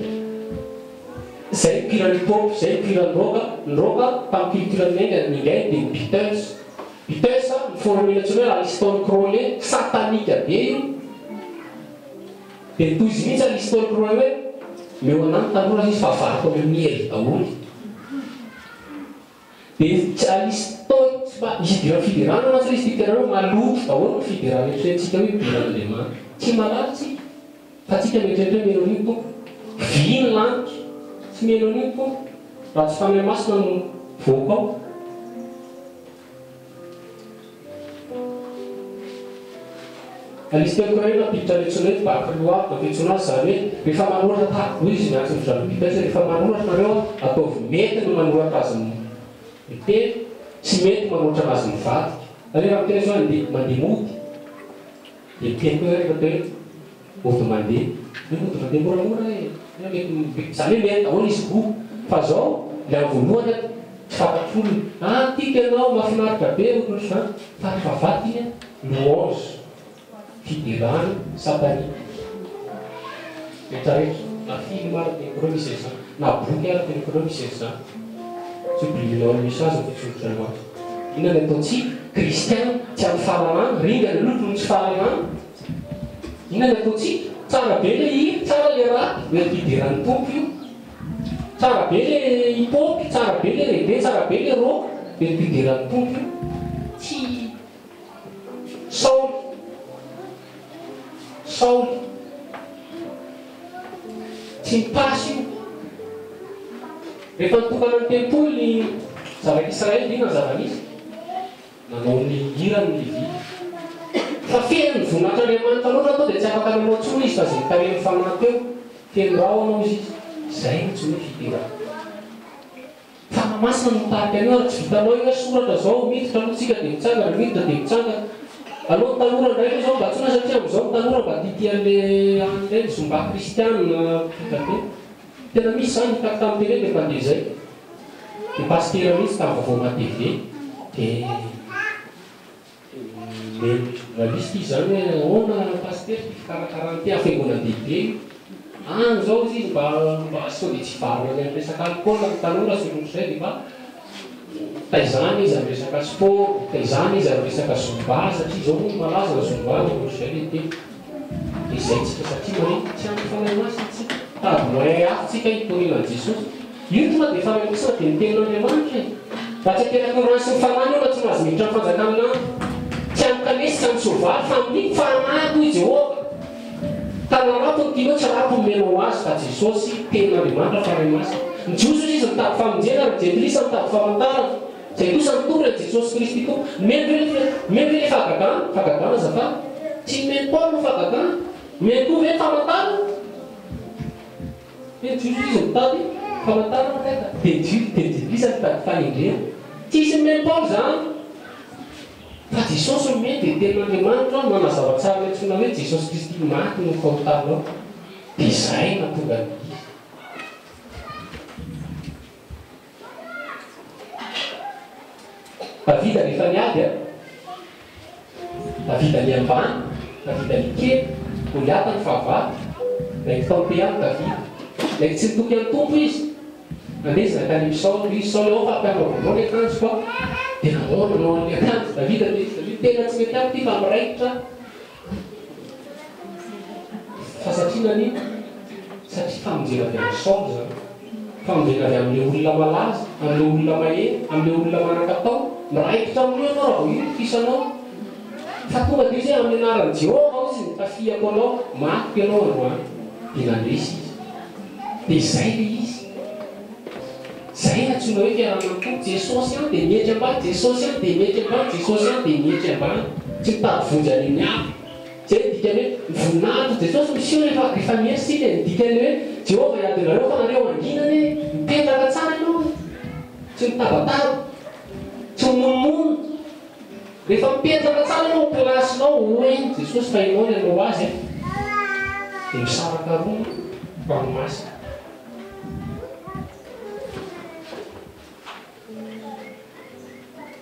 zay piran'ny pop zay piran'ny roka tamin'ny culture naika mingay dia ny Beatles ny formenatsiny hoe Aleister Crowley satanika be io dia toy izy mihitsy Aleister Crowley hoe meo anany tanora izy fa varoko amin'ny hery daholo dia izy dira fidirana anazy izy tikareo maloto daholo ny fidirana eritreretintsika hoe biran'Andriamanitra tsy malatsy fa tsika mieritreritra meno an'io tompo viny lanitra tsy meno an'io tompo raha tsy fanahy masina no voaka ao Aleister Crowley napiditra letsona hoe baclois napitsona azy zany hoe rehefa manoratra tahako izy miantsy ny zavapita zay rehefa manoratra nareo ataovy mety no manoratra azy miteny tsy mety manoratra anazy mivady ary raha miteny zao mandeha mody dia teny koa rehefa teo mody mandeha moramora zany hoe mety daholo izy go fa zao le amin'ny voalohany tsy fantatr'olona tika ianao mahafinaritra be ohatr'ohatry zany fa rehefa vady iny louange fidirana satanika rehetrarehetra na film ara tenekoreo misy zany na boky ara tenekoreo misy zany tsy oblivinao ny message ny fitsondrotra loatra inona ny ataontsika kristian tsy amin'ny fahalalana ringa ny lotony tsy fahalalana inona ny ataontsika tsara be le hira tsara le raty hoe fidiran'ny tompo io tsara be le hipopy tsara be le reggae tsara be le rock hoe fidiran'ny tompo io tsy Saul tsy mipasy io rehefa nitokana ny tempoly ny zanak'Israely ina ny zava-misy nanao ny hirany Levi fa feno ny voninahitran'Andriamanitra loatra atao dia tsy afaka nanao tsony izy fa zay nitarehany fanahy teo feno rao anao izy zay no tsy hoe fitera fanamasina no mitarika an'io ary tsy vitanao io hoe soratra zao miditra alohatsika dia mitsanga ry miditra dia mitsanga aloha ny tanora ndraiky zao mba tsona satria amin'izao ny tanora mba titian'le an'ireny zomba kristianina fitabe tena misy zany nitaky tamin'ny tele dia mpandeha zay dia pastera mihitsy tamin'ny vaovao TV dia journaliste izy zany hoe ahoana paster ty fikarakarany ty afengonam-dehibe any zao izy mba sao dia tsy varona ny resaka alcool ny tanora solon'izay dia mba taizany izy amin'ny resaka sport taizany izy amin'ny resaka zomba satria zao malaza ny zomba zay le te izay tsika satria hoe tsy amin'ny fanahy masina tsika tady moyen afitsika hitorinan Jesosy io tonga dia fanahy masina dia nitenin'Andriamanitra raha tsy atenako ransy ny fanahy io raha tsy mahazo miditra amin'ny fanjakanana tsy amin'ny kanesy tsy amin'ny sovaly fa amin'ny fanahy toy Jehovah ka narato ny tianao tsy rato menao azy fa Jesosy tenin'Andriamanitra fanahy masina Jiosy izy mitady famonjena ary Jean-Christ mitady famantarana. Zay kosa mitovy Jesosy Kristy koa. Mety hoe fagagana azafady. Tsy mety Paul no fagagana. Mety koa hoe famantarana. Mety Jiosy izy mitady famantarana kaika. Dia Jean-Christ mitady fanendrena. Tsisy mety Paul zany. Fa Jesosy no mety dia tenin'Andriamanitra manazava tsara antsoina hoe Jesosy Kristy maty no famantaranao. Dia izay nahatonga izy. Davida rehefa niady Davida ny ambany, Davida ny kely, Goliata ny fahavalo, ndraiky taom-piany Davida. Ndraiky tsy nitoky amin'ny tompo izy. Nandesina tany Saoly, izy Saoly ao fampianao ny akanjo koa. Dia namonanao ny akanjo. Davida tena tsy mety amiko ty fa miraikitra. Fa satria nanino? Satria famonjena avy amin'ny Saoly zany. Famonjena avy amin'ny olona malaza, amin'ny olona maheno, amin'ny olona manan-katao. Miraikitra amin'io ianao raha vao io fisanao. Fa tonga dia izy amin'ny anaran'i Jehova izy nitafiako anao, matiko ianao androany. Dia nandresy izy. Dia izay le izy. Zay natsoina hoe fiarahamonina Jesosy any dia mihetry ambany, Jesosy any dia mihetry ambany, Jesosy any dia mihetry ambany. Tsy mitady vonjy an'iny aby. Zay dikany hoe voninahitra Jesosy miseho rehefa mihetry sika. Dikany hoe Jehova hiady anareo fa nareo anginany mipetraka tsara ianao. Tsy mitabataba. Tsy monomono. Rehefa mipetraka tsara ianao plasinao oe Jesosy fa ianao ny anao azy. Dia misaraka roa ranomasina.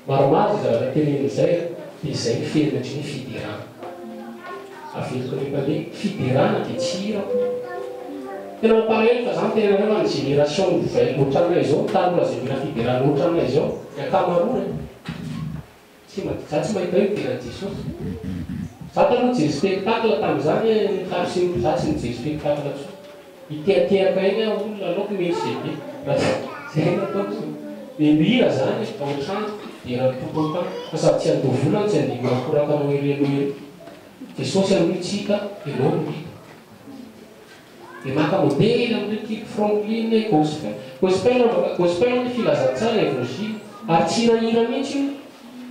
Maromaro zavatra tenenin'izay dia izay ny ferinatry ny fidirana. Aveliko rehefa hoe fidirana dia tsy hira. Tena mampalahelo fa zany tena rehefa ny génération nouvelle ohatranay izao, tany mbola zay mila fidirana ohatranay izao, ny akamaroany. Za tsy mahita hoe fidirana Jesosy. Za taloha mijery spectacle tamin'izany za tsy mijery spectacle tsoa. Iteatehaka iny olona aloha misy be. Zay nataoko zao. Dia mihira zany ao an-trano. Dia tokoka fa sady tsy andovolana tsy andigo akorakanao ereloero. Jesosy amin'io tsika ianao no hita. Dia maka modely amin'ny type Franklin gospel. Gospel ny filazantsara évangile ary tsy hirahira mihitsy io.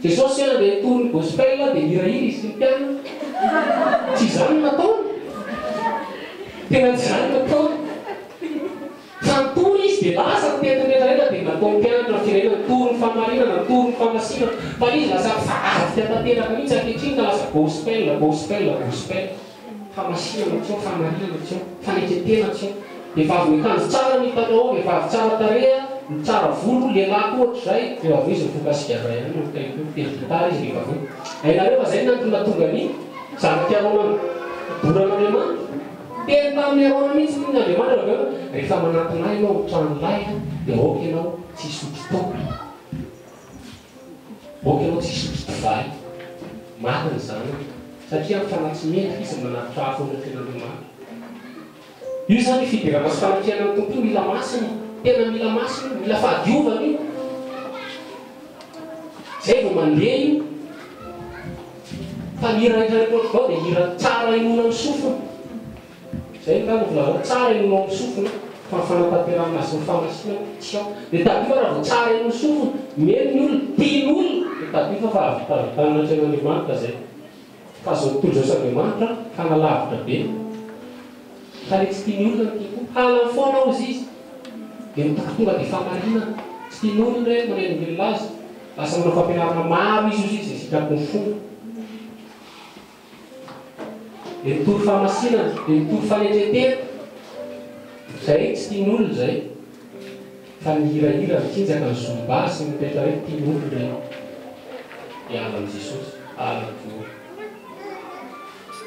Jesosy andeha tony gospel dia hirahira izy sy mpiana. Tsy izany nataony. Tena tsy izany nataony. Fantory izy dia lasa tetin'rehetrarehetra dia natao mpianatra firenena tory ny famarinana, tory ny famasina. Fa izy lasa avy tanteraka mihitsy ankehitriny ka lasa gospel. Famasinana tsy ao, famarinana tsy ao, fanetretena tsy ao. Vehivavy miakanjo tsara mitanao, vehivavy tsara tareha, ny tsara volo, lehilahy koa ohatr'izay. Vehivavy izy nifokasigadra ihany no teny gitara izy vehivavy. Hainareo fa zay nantona tonga ny zana-piarona doran'Andriamanitra. Teny tamin'ny arona mihitsy ny Andriamanitra rehefa manatona ianao trano'lay dia aoka ianao tsy sotro tompy. Aoka ianao tsy sotro divay. Marina zany. Satria mifanatsy mendrika izy manatitra afo amin'ny ten'Andriamanitra. Io zany fidirana sy fanafiana amin'ny tompo mila masina. Tena mila masina, mila fahadiovana io. Zay vao mandeha io. Fa mira rehetrarehetra dia mira tsara inoana amin'ny sofina. Zay ka novolazao tsara inoana amin'ny sofina fa fanatanterana azy ny famasina tsy ao. Dia tadifa raha vao tsara inoana amin'ny sofina, meno ny olona, tian'olona. Dia tadifa fa avy tanan'Andriamanitra zay. Fa zao tontolo zao s'Andriamanitra fanalavitra be. Fa le tsy tian'olona ny tiako. Halany foana ao izy. Dia tonga dia famarinana. Tsy tian'olona hoe manenongelona azy. Lasa manao fampianarana maro izy sitraky ny fona. Dia mitory famasinana, dia mitory fanetretena. Zay tsy tian'olona zay. Fa nihirahira mitsinjaka ny zomba sy mipetra hoe tian'olona zay. Dia alan'i Jesosy, alan'ny voa.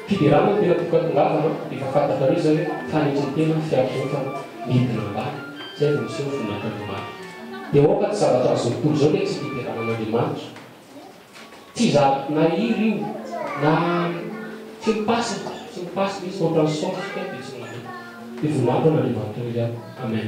Fidirana tena tokatongavana efa fantatrareo zany hoe fanetretena fiarotana midina ambany. Zay vao miseho voninahitran'Andriamanitra. Dia oka tsy zavatra azo tontolo zao hoe tsy fidiranan'Andriamanitra. Tsy na iry io na tsy mipasina misy ohatran'ny saosika dia tsy manao. Dia voninahitran'Andriamanitra io ihany. Amen.